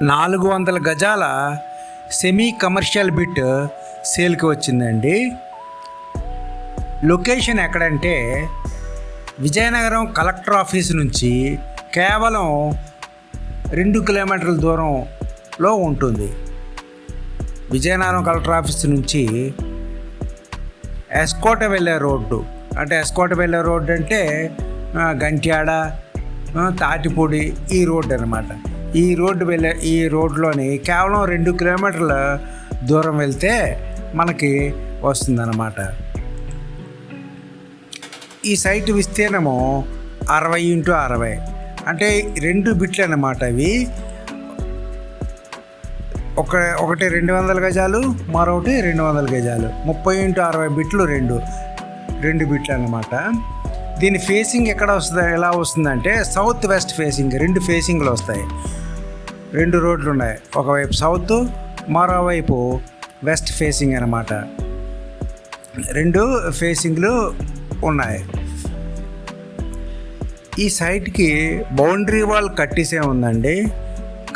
400 గజాల semi commercial bit సేల్కి వచ్చిందండి. లొకేషన్ ఎక్కడంటే విజయనగరం కలెక్టర్ ఆఫీస్ నుంచి కేవలం 2 కిలోమీటర్ల దూరంలో ఉంటుంది. విజయనగరం కలెక్టర్ ఆఫీస్ నుంచి ఎస్కోట వెళ్ళే రోడ్డు, అంటే గంట్యాడ, తాటిపూడి ఈ రోడ్డు అనమాట. ఈ రోడ్లోని కేవలం 2 కిలోమీటర్ల దూరం వెళ్తే మనకి వస్తుందన్నమాట. ఈ సైట్ విస్తీర్ణము 60x60, అంటే 2 బిట్లు అన్నమాట. అవి ఒకటి 200 గజాలు, మరొకటి 200 గజాలు. 30x60 బిట్లు, రెండు బిట్లు అన్నమాట. దీని ఫేసింగ్ ఎలా వస్తుందంటే సౌత్ వెస్ట్ ఫేసింగ్, 2 ఫేసింగ్లు వస్తాయి. 2 రోడ్లు ఉన్నాయి, ఒకవైపు సౌత్, మరోవైపు వెస్ట్ ఫేసింగ్ అన్నమాట. 2 ఫేసింగ్లు ఉన్నాయి. ఈ సైట్కి బౌండరీ వాల్ కట్టేసే ఉందండి.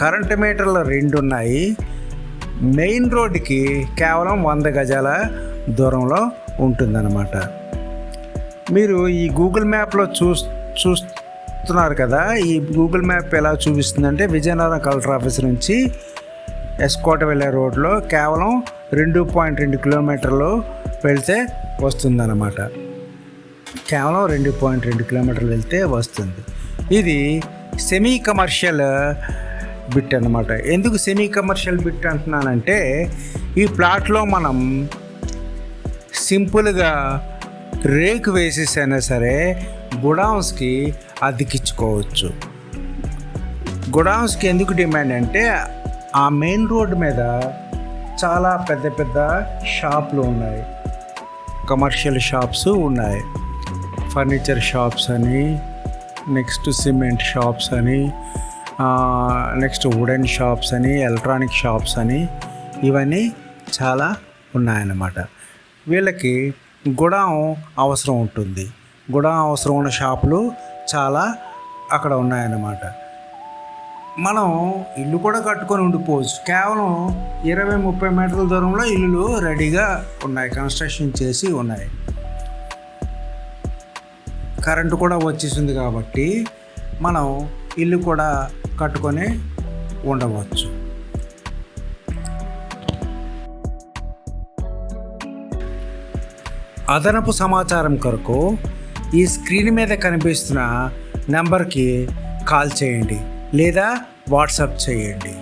కరెంట్ మీటర్లు 2 ఉన్నాయి. మెయిన్ రోడ్డుకి కేవలం 100 గజాల దూరంలో ఉంటుందన్నమాట. మీరు ఈ గూగుల్ మ్యాప్లో చూస్తున్నారు కదా, ఈ గూగుల్ మ్యాప్ ఎలా చూపిస్తుందంటే విజయనగరం కలెక్టర్ ఆఫీస్ నుంచి ఎస్కోట వెళ్ళే రోడ్లో కేవలం 2.2 కిలోమీటర్లు వెళ్తే వస్తుందన్నమాట. కేవలం 2.2 కిలోమీటర్లు వెళ్తే వస్తుంది. ఇది సెమీ కమర్షియల్ బిట్ అన్నమాట. ఎందుకు సెమీ కమర్షియల్ బిట్ అంటున్నానంటే ఈ ప్లాట్లో మనం సింపుల్గా రేకు వేసేసైనా సరే గోడౌన్స్కి అద్దెకిచ్చుకోవచ్చు. గోడౌన్స్కి ఎందుకు డిమాండ్ అంటే ఆ మెయిన్ రోడ్ మీద చాలా పెద్ద షాపులు ఉన్నాయి, కమర్షియల్ షాప్స్ ఉన్నాయి. ఫర్నిచర్ షాప్స్ అని, నెక్స్ట్ సిమెంట్ షాప్స్ అని, నెక్స్ట్ వుడెన్ షాప్స్ అని, ఎలక్ట్రానిక్ షాప్స్ అని, ఇవన్నీ చాలా ఉన్నాయన్నమాట. వీళ్ళకి గోడౌన్ అవసరం ఉంటుంది. గోడౌన్ అవసరం ఉన్న షాపులు చాలా అక్కడ ఉన్నాయన్నమాట. మనం ఇల్లు కూడా కట్టుకొని ఉండిపోవచ్చు. కేవలం 20-30 మీటర్ల దూరంలో ఇల్లులు రెడీగా ఉన్నాయి, కన్స్ట్రక్షన్ చేసి ఉన్నాయి. కరెంటు కూడా వచ్చేసింది కాబట్టి మనం ఇల్లు కూడా కట్టుకొని ఉండవచ్చు. అదనపు సమాచారం కొరకు ఈ స్క్రీన్ మీద కనిపిస్తున్న నెంబర్కి కాల్ చేయండి లేదా వాట్సాప్ చేయండి.